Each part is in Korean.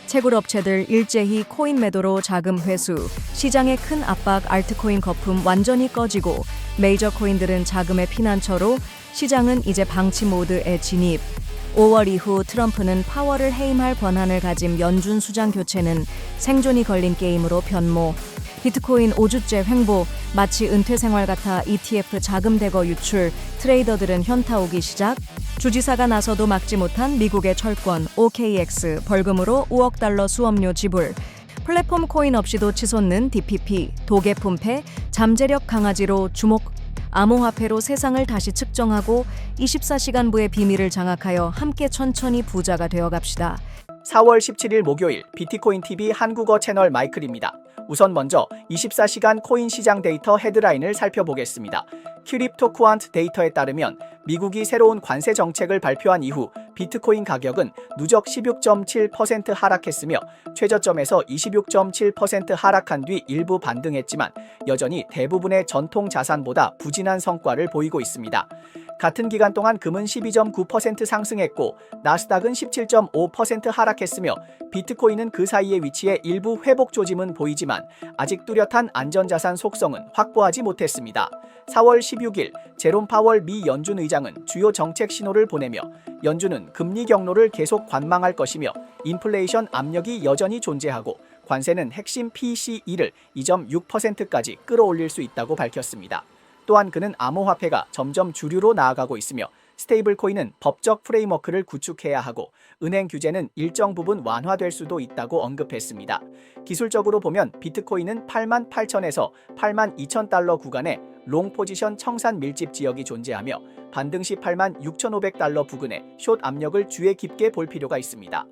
채굴업체들 일제히 코인 매도로 자금 회수, 시장의 큰 압박 알트코인 거품 완전히 꺼지고 메이저 코인들은 자금의 피난처로 시장은 이제 방치 모드에 진입. 5월 이후 트럼프는 파월을 해임할 권한을 가진 연준 수장 교체는 생존이 걸린 게임으로 변모. 비트코인 5주째 횡보, 마치 은퇴 생활 같아 ETF 자금 대거 유출, 트레이더들은 현타 오기 시작. 주지사가 나서도 막지 못한 미국의 철권 OKX 벌금으로 5억 달러 수업료 지불. 플랫폼 코인 없이도 치솟는 DPP, 도개 품패, 잠재력 강아지로 주목. 암호화폐로 세상을 다시 측정하고 24시간부의 비밀을 장악하여 함께 천천히 부자가 되어갑시다. 4월 17일 목요일 비트코인 TV 한국어 채널 마이클입니다. 우선 먼저 24시간 코인 시장 데이터 헤드라인을 살펴보겠습니다. 크립토쿠안트 데이터에 따르면 미국이 새로운 관세 정책을 발표한 이후 비트코인 가격은 누적 16.7% 하락했으며 최저점에서 26.7% 하락한 뒤 일부 반등했지만 여전히 대부분의 전통 자산보다 부진한 성과를 보이고 있습니다. 같은 기간 동안 금은 12.9% 상승했고 나스닥은 17.5% 하락했으며 비트코인은 그 사이에 위치해 일부 회복 조짐은 보이지만 아직 뚜렷한 안전자산 속성은 확보하지 못했습니다. 4월 16일 제롬 파월 미 연준 의장은 주요 정책 신호를 보내며 연준은 금리 경로를 계속 관망할 것이며 인플레이션 압력이 여전히 존재하고 관세는 핵심 PCE를 2.6%까지 끌어올릴 수 있다고 밝혔습니다. 또한 그는 암호화폐가 점점 주류로 나아가고 있으며 스테이블 코인은 법적 프레임워크를 구축해야 하고 은행 규제는 일정 부분 완화될 수도 있다고 언급했습니다. 기술적으로 보면 비트코인은 88,000에서 82,000달러 구간에 롱 포지션 청산 밀집 지역이 존재하며 반등 시 86,500달러 부근에 숏 압력을 주의 깊게 볼 필요가 있습니다.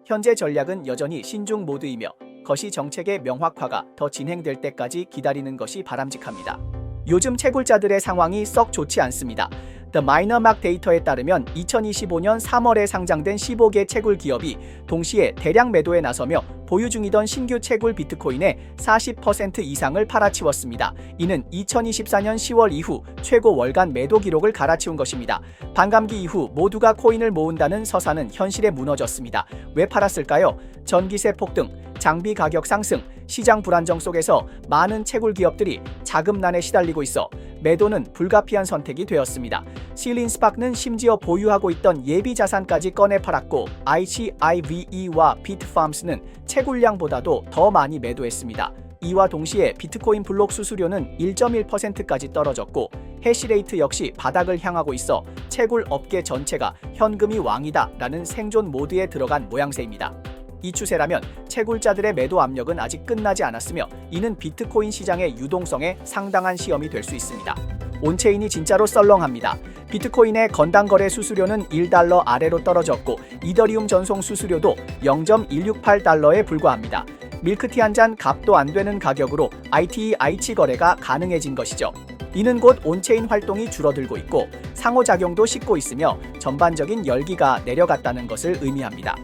현재 전략은 여전히 신중 모드이며 거시 정책의 명확화가 더 진행될 때까지 기다리는 것이 바람직합니다. 요즘 채굴자들의 상황이 썩 좋지 않습니다. The Minermark 데이터에 따르면 2025년 3월에 상장된 15개 채굴 기업이 동시에 대량 매도에 나서며 보유 중이던 신규 채굴 비트코인의 40% 이상을 팔아치웠습니다. 이는 2024년 10월 이후 최고 월간 매도 기록을 갈아치운 것입니다. 반감기 이후 모두가 코인을 모은다는 서사는 현실에 무너졌습니다. 왜 팔았을까요? 전기세 폭등, 장비 가격 상승, 시장 불안정 속에서 많은 채굴 기업들이 자금난에 시달리고 있어 매도는 불가피한 선택이 되었습니다. 실린스파크는 심지어 보유하고 있던 예비 자산까지 꺼내 팔았고 HIVE와 비트팜스는 채굴량보다도 더 많이 매도했습니다. 이와 동시에 비트코인 블록 수수료는 1.1%까지 떨어졌고 해시레이트 역시 바닥을 향하고 있어 채굴 업계 전체가 현금이 왕이다라는 생존 모드에 들어간 모양새입니다. 이 추세라면 채굴자들의 매도 압력은 아직 끝나지 않았으며 이는 비트코인 시장의 유동성에 상당한 시험이 될 수 있습니다. 온체인이 진짜로 썰렁합니다. 비트코인의 건당 거래 수수료는 1달러 아래로 떨어졌고 이더리움 전송 수수료도 0.168달러에 불과합니다. 밀크티 한 잔 값도 안 되는 가격으로 ITH 거래가 가능해진 것이죠. 이는 곧 온체인 활동이 줄어들고 있고 상호작용도 식고 있으며 전반적인 열기가 내려갔다는 것을 의미합니다.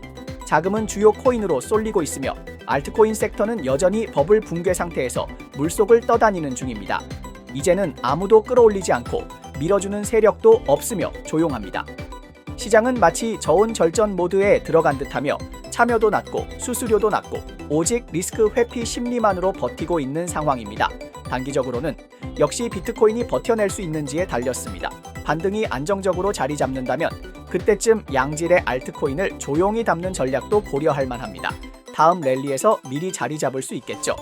자금은 주요 코인으로 쏠리고 있으며 알트코인 섹터는 여전히 버블 붕괴 상태에서 물속을 떠다니는 중입니다. 이제는 아무도 끌어올리지 않고 밀어주는 세력도 없으며 조용합니다. 시장은 마치 저온 절전 모드에 들어간 듯하며 참여도 낮고 수수료도 낮고 오직 리스크 회피 심리만으로 버티고 있는 상황입니다. 단기적으로는 역시 비트코인이 버텨낼 수 있는지에 달렸습니다. 반등이 안정적으로 자리 잡는다면 그때쯤 양질의 알트코인을 조용히 담는 전략도 고려할 만합니다. 다음 랠리에서 미리 자리 잡을 수 있겠죠.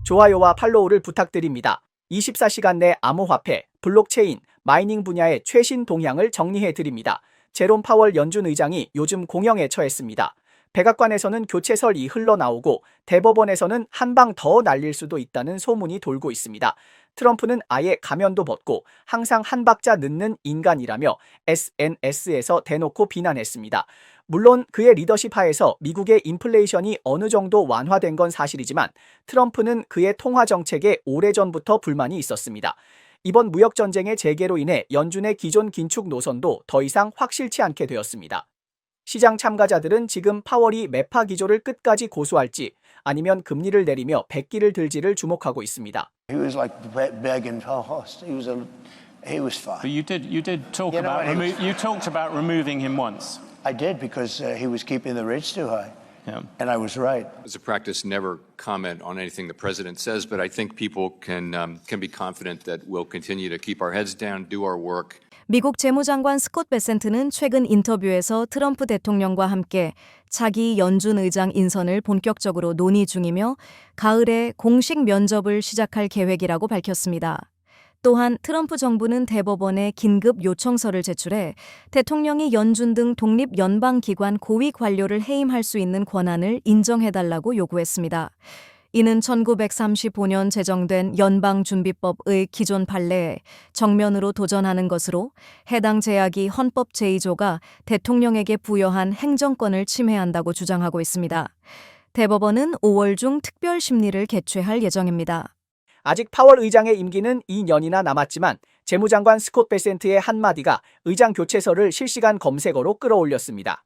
좋아요와 팔로우를 부탁드립니다. 24시간 내 암호화폐, 블록체인, 마이닝 분야의 최신 동향을 정리해드립니다. 제롬 파월 연준 의장이 요즘 공영에 처했습니다. 백악관에서는 교체설이 흘러나오고 대법원에서는 한 방 더 날릴 수도 있다는 소문이 돌고 있습니다. 트럼프는 아예 가면도 벗고 항상 한 박자 늦는 인간이라며 SNS에서 대놓고 비난했습니다. 물론 그의 리더십 하에서 미국의 인플레이션이 어느 정도 완화된 건 사실이지만 트럼프는 그의 통화 정책에 오래전부터 불만이 있었습니다. 이번 무역전쟁의 재개로 인해 연준의 기존 긴축 노선도 더 이상 확실치 않게 되었습니다. 시장 참가자들은 지금 파월이 매파 기조를 끝까지 고수할지 아니면 금리를 내리며 백기를 들지를 주목하고 있습니다. He was like begging for us. He was fine. But you did talk about you talked about removing him once. I did because he was keeping the rates too high. And I was right. It's a practice never comment on anything the president says, but I think people can be confident that we'll continue to keep our heads down, do our work. 미국 재무장관 스콧 베센트는 최근 인터뷰에서 트럼프 대통령과 함께 차기 연준 의장 인선을 본격적으로 논의 중이며 가을에 공식 면접을 시작할 계획이라고 밝혔습니다. 또한 트럼프 정부는 대법원에 긴급 요청서를 제출해 대통령이 연준 등 독립 연방기관 고위 관료를 해임할 수 있는 권한을 인정해달라고 요구했습니다. 이는 1935년 제정된 연방준비법의 기존 판례에 정면으로 도전하는 것으로 해당 제약이 헌법 제2조가 대통령에게 부여한 행정권을 침해한다고 주장하고 있습니다. 대법원은 5월 중 특별 심리를 개최할 예정입니다. 아직 파월 의장의 임기는 2년이나 남았지만 재무장관 스콧 베센트의 한마디가 의장 교체설을 실시간 검색어로 끌어올렸습니다.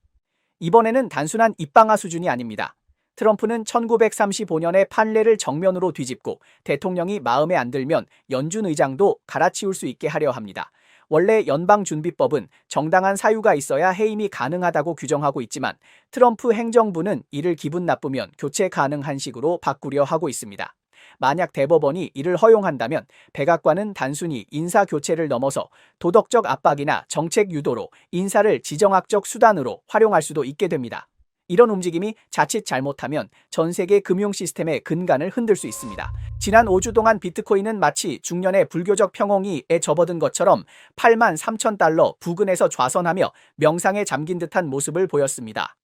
이번에는 단순한 입방아 수준이 아닙니다. 트럼프는 1935년의 판례를 정면으로 뒤집고 대통령이 마음에 안 들면 연준 의장도 갈아치울 수 있게 하려 합니다. 원래 연방준비법은 정당한 사유가 있어야 해임이 가능하다고 규정하고 있지만 트럼프 행정부는 이를 기분 나쁘면 교체 가능한 식으로 바꾸려 하고 있습니다. 만약 대법원이 이를 허용한다면 백악관은 단순히 인사 교체를 넘어서 도덕적 압박이나 정책 유도로 인사를 지정학적 수단으로 활용할 수도 있게 됩니다. 이런 움직임이 자칫 잘못하면 전 세계 금융 시스템의 근간을 흔들 수 있습니다. 지난 5주 동안 비트코인은 마치 중년의 불교적 평홍이에 접어든 것처럼 83,000달러 부근에서 좌선하며 명상에 잠긴 듯한 모습을 보였습니다.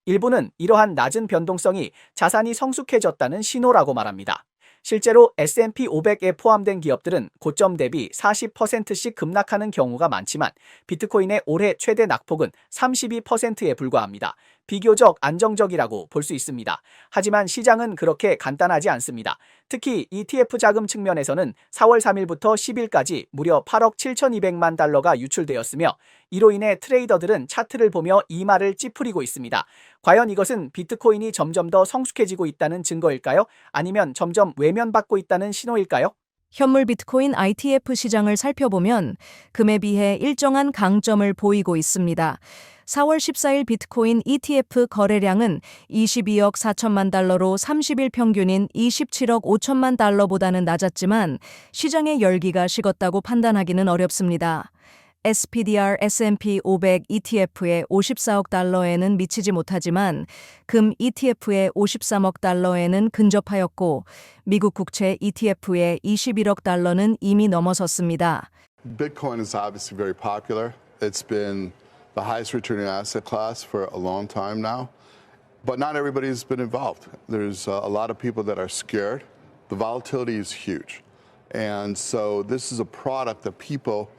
일부는 이러한 낮은 변동성이 자산이 성숙해졌다는 신호라고 말합니다. 실제로 S&P 500에 포함된 기업들은 고점 대비 40%씩 급락하는 경우가 많지만 비트코인의 올해 최대 낙폭은 32%에 불과합니다. 비교적 안정적이라고 볼 수 있습니다. 하지만 시장은 그렇게 간단하지 않습니다. 특히 ETF 자금 측면에서는 4월 3일부터 10일까지 무려 8억 7,200만 달러가 유출되었으며 이로 인해 트레이더들은 차트를 보며 이마를 찌푸리고 있습니다. 과연 이것은 비트코인이 점점 더 성숙해지고 있다는 증거일까요? 아니면 점점 외면받고 있다는 신호일까요? 현물 비트코인 ITF 시장을 살펴보면 금에 비해 일정한 강점을 보이고 있습니다. 4월 14일 비트코인 ETF 거래량은 22억 4천만 달러로 30일 평균인 27억 5천만 달러보다는 낮았지만 시장의 열기가 식었다고 판단하기는 어렵습니다. SPDR S&P 500 ETF의 54억 달러에는 미치지 못하지만 금 ETF의 53억 달러에는 근접하였고 미국 국채 ETF의 21억 달러는 이미 넘어섰습니다. Bitcoin is obviously very popular. It's been the highest returning asset class for a long time now. But not everybody's been involved. There's a lot of people that are scared. The volatility is huge. And so this is a product that people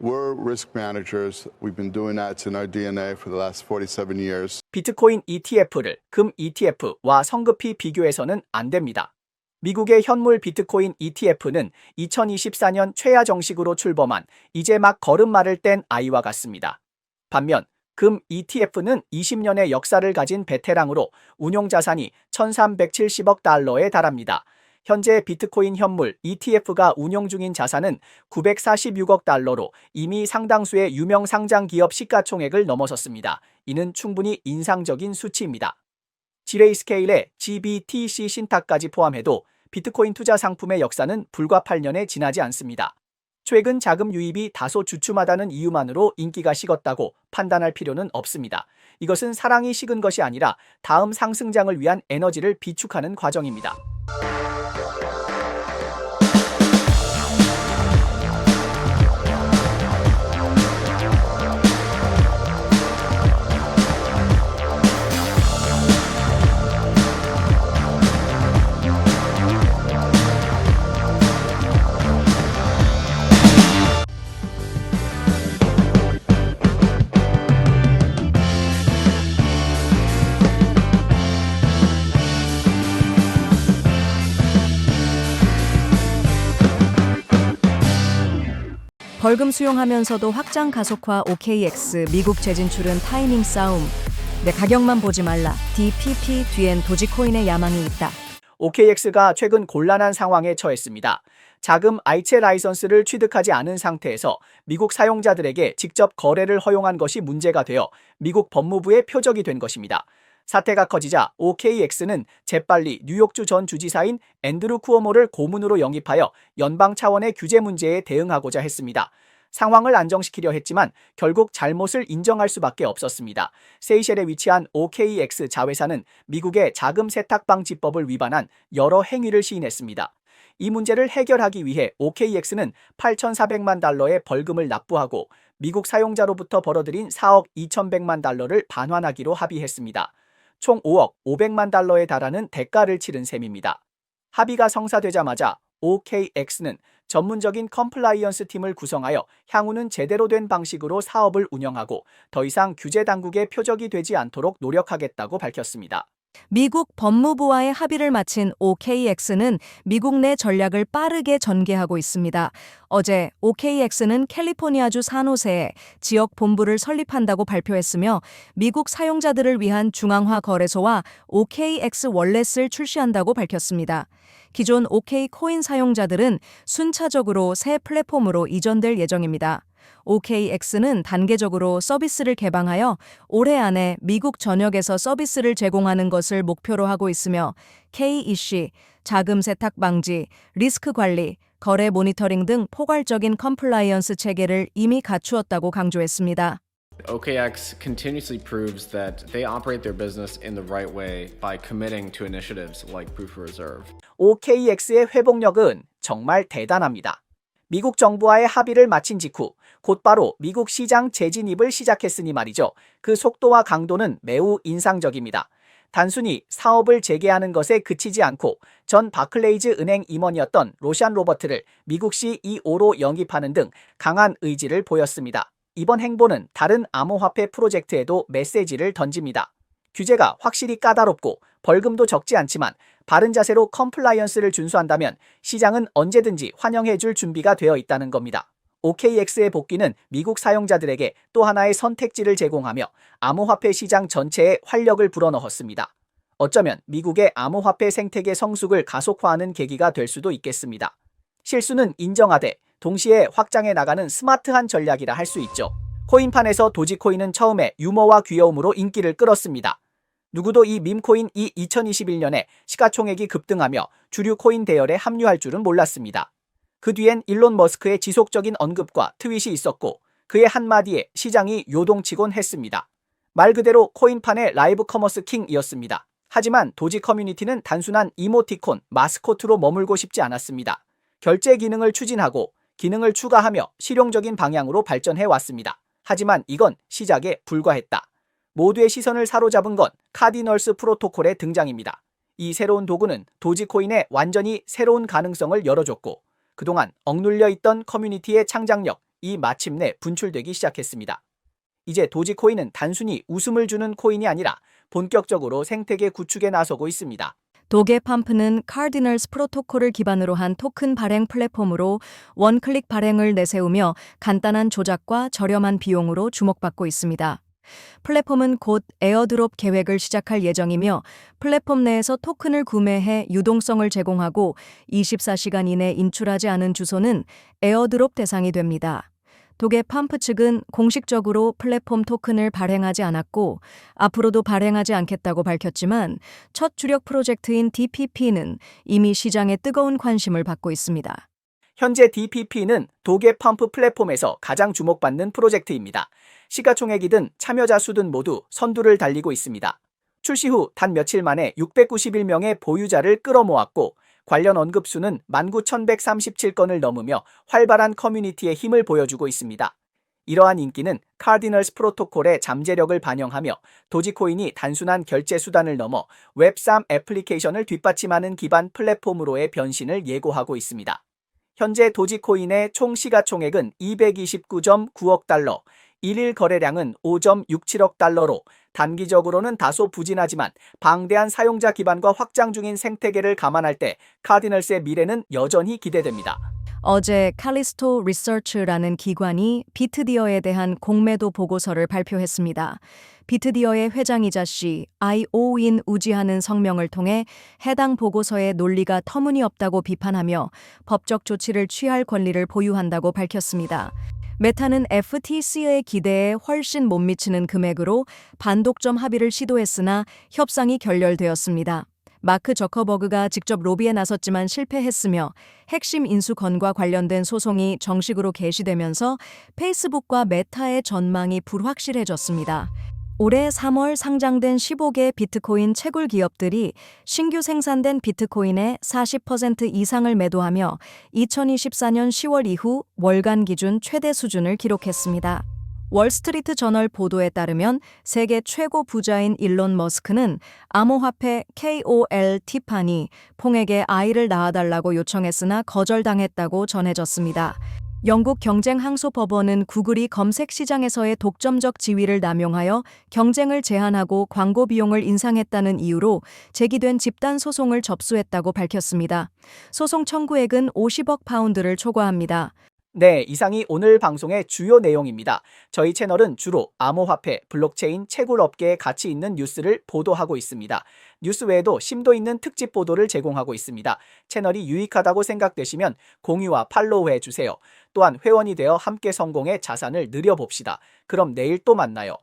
We're risk managers. We've been doing that. It's in our DNA for the last 47 years. 비트코인 ETF를 금 ETF와 성급히 비교해서는 안 됩니다. 미국의 현물 비트코인 ETF는 2024년 최하 정식으로 출범한 이제 막 걸음마를 뗀 아이와 같습니다. 반면 금 ETF는 20년의 역사를 가진 베테랑으로 운용 자산이 1,370억 달러에 달합니다. 현재 비트코인 현물 ETF가 운용 중인 자산은 946억 달러로 이미 상당수의 유명 상장 기업 시가총액을 넘어섰습니다. 이는 충분히 인상적인 수치입니다. 지레이스케일의 GBTC 신탁까지 포함해도 비트코인 투자 상품의 역사는 불과 8년에 지나지 않습니다. 최근 자금 유입이 다소 주춤하다는 이유만으로 인기가 식었다고 판단할 필요는 없습니다. 이것은 사랑이 식은 것이 아니라 다음 상승장을 위한 에너지를 비축하는 과정입니다. 벌금 수용하면서도 확장 가속화 OKX 미국 재진출은 타이밍 싸움. 내 가격만 보지 말라. DPP 뒤엔 도지코인의 야망이 있다. OKX가 최근 곤란한 상황에 처했습니다. 자금 아이체 라이선스를 취득하지 않은 상태에서 미국 사용자들에게 직접 거래를 허용한 것이 문제가 되어 미국 법무부의 표적이 된 것입니다. 사태가 커지자 OKX는 재빨리 뉴욕주 전 주지사인 앤드루 쿠오모를 고문으로 영입하여 연방 차원의 규제 문제에 대응하고자 했습니다. 상황을 안정시키려 했지만 결국 잘못을 인정할 수밖에 없었습니다. 세이셸에 위치한 OKX 자회사는 미국의 자금 세탁 방지법을 위반한 여러 행위를 시인했습니다. 이 문제를 해결하기 위해 OKX는 8,400만 달러의 벌금을 납부하고 미국 사용자로부터 벌어들인 4억 2,100만 달러를 반환하기로 합의했습니다. 총 5억 500만 달러에 달하는 대가를 치른 셈입니다. 합의가 성사되자마자 OKX는 전문적인 컴플라이언스 팀을 구성하여 향후는 제대로 된 방식으로 사업을 운영하고 더 이상 규제 당국의 표적이 되지 않도록 노력하겠다고 밝혔습니다. 미국 법무부와의 합의를 마친 OKX는 미국 내 전략을 빠르게 전개하고 있습니다. 어제 OKX는 캘리포니아주 산호세에 지역 본부를 설립한다고 발표했으며 미국 사용자들을 위한 중앙화 거래소와 OKX 월렛을 출시한다고 밝혔습니다. 기존 OK코인 사용자들은 순차적으로 새 플랫폼으로 이전될 예정입니다. OKX는 단계적으로 서비스를 개방하여 올해 안에 미국 전역에서 서비스를 제공하는 것을 목표로 하고 있으며 KEC, 자금 세탁 방지, 리스크 관리, 거래 모니터링 등 포괄적인 컴플라이언스 체계를 이미 갖추었다고 강조했습니다. OKX continuously proves that they operate their business in the right way by committing to initiatives like Proof of Reserve. OKX의 회복력은 정말 대단합니다. 미국 정부와의 합의를 마친 직후 곧바로 미국 시장 재진입을 시작했으니 말이죠. 그 속도와 강도는 매우 인상적입니다. 단순히 사업을 재개하는 것에 그치지 않고 전 바클레이즈 은행 임원이었던 로샨 로버트를 미국 CEO로 영입하는 등 강한 의지를 보였습니다. 이번 행보는 다른 암호화폐 프로젝트에도 메시지를 던집니다. 규제가 확실히 까다롭고 벌금도 적지 않지만 바른 자세로 컴플라이언스를 준수한다면 시장은 언제든지 환영해줄 준비가 되어 있다는 겁니다. OKX의 복귀는 미국 사용자들에게 또 하나의 선택지를 제공하며 암호화폐 시장 전체에 활력을 불어넣었습니다. 어쩌면 미국의 암호화폐 생태계 성숙을 가속화하는 계기가 될 수도 있겠습니다. 실수는 인정하되 동시에 확장해 나가는 스마트한 전략이라 할 수 있죠. 코인판에서 도지코인은 처음에 유머와 귀여움으로 인기를 끌었습니다. 누구도 이 밈코인이 2021년에 시가총액이 급등하며 주류 코인 대열에 합류할 줄은 몰랐습니다. 그 뒤엔 일론 머스크의 지속적인 언급과 트윗이 있었고 그의 한마디에 시장이 요동치곤 했습니다. 말 그대로 코인판의 라이브 커머스 킹이었습니다. 하지만 도지 커뮤니티는 단순한 이모티콘, 마스코트로 머물고 싶지 않았습니다. 결제 기능을 추진하고 기능을 추가하며 실용적인 방향으로 발전해 왔습니다. 하지만 이건 시작에 불과했다. 모두의 시선을 사로잡은 건 카디널스 프로토콜의 등장입니다. 이 새로운 도구는 도지코인에 완전히 새로운 가능성을 열어줬고 그동안 억눌려 있던 커뮤니티의 창작력이 마침내 분출되기 시작했습니다. 이제 도지코인은 단순히 웃음을 주는 코인이 아니라 본격적으로 생태계 구축에 나서고 있습니다. 도게팜프는 카디널스 프로토콜을 기반으로 한 토큰 발행 플랫폼으로 원클릭 발행을 내세우며 간단한 조작과 저렴한 비용으로 주목받고 있습니다. 플랫폼은 곧 에어드롭 계획을 시작할 예정이며 플랫폼 내에서 토큰을 구매해 유동성을 제공하고 24시간 이내 인출하지 않은 주소는 에어드롭 대상이 됩니다. 도게팜프 측은 공식적으로 플랫폼 토큰을 발행하지 않았고 앞으로도 발행하지 않겠다고 밝혔지만 첫 주력 프로젝트인 DPP는 이미 시장에 뜨거운 관심을 받고 있습니다. 현재 DPP는 도게펌프 플랫폼에서 가장 주목받는 프로젝트입니다. 시가총액이든 참여자 수든 모두 선두를 달리고 있습니다. 출시 후 단 며칠 만에 691명의 보유자를 끌어모았고 관련 언급수는 19,137건을 넘으며 활발한 커뮤니티의 힘을 보여주고 있습니다. 이러한 인기는 카디널스 프로토콜의 잠재력을 반영하며 도지코인이 단순한 결제 수단을 넘어 웹3 애플리케이션을 뒷받침하는 기반 플랫폼으로의 변신을 예고하고 있습니다. 현재 도지코인의 총 시가총액은 229.9억 달러, 일일 거래량은 5.67억 달러로 단기적으로는 다소 부진하지만 방대한 사용자 기반과 확장 중인 생태계를 감안할 때 카디널스의 미래는 여전히 기대됩니다. 어제 칼리스토 리서치라는 기관이 비트디어에 대한 공매도 보고서를 발표했습니다. 비트디어의 회장이자 CIO인 우지하는 성명을 통해 해당 보고서의 논리가 터무니없다고 비판하며 법적 조치를 취할 권리를 보유한다고 밝혔습니다. 메타는 FTC의 기대에 훨씬 못 미치는 금액으로 반독점 합의를 시도했으나 협상이 결렬되었습니다. 마크 저커버그가 직접 로비에 나섰지만 실패했으며 핵심 인수건과 관련된 소송이 정식으로 개시되면서 페이스북과 메타의 전망이 불확실해졌습니다. 올해 3월 상장된 15개 비트코인 채굴 기업들이 신규 생산된 비트코인의 40% 이상을 매도하며 2024년 10월 이후 월간 기준 최대 수준을 기록했습니다. 월스트리트 저널 보도에 따르면 세계 최고 부자인 일론 머스크는 암호화폐 KOL 티파니 퐁에게 아이를 낳아달라고 요청했으나 거절당했다고 전해졌습니다. 영국 경쟁항소법원은 구글이 검색 시장에서의 독점적 지위를 남용하여 경쟁을 제한하고 광고 비용을 인상했다는 이유로 제기된 집단 소송을 접수했다고 밝혔습니다. 소송 청구액은 50억 파운드를 초과합니다. 네, 이상이 오늘 방송의 주요 내용입니다. 저희 채널은 주로 암호화폐, 블록체인, 채굴 업계에 가치 있는 뉴스를 보도하고 있습니다. 뉴스 외에도 심도 있는 특집 보도를 제공하고 있습니다. 채널이 유익하다고 생각되시면 공유와 팔로우 해주세요. 또한 회원이 되어 함께 성공해 자산을 늘려봅시다. 그럼 내일 또 만나요.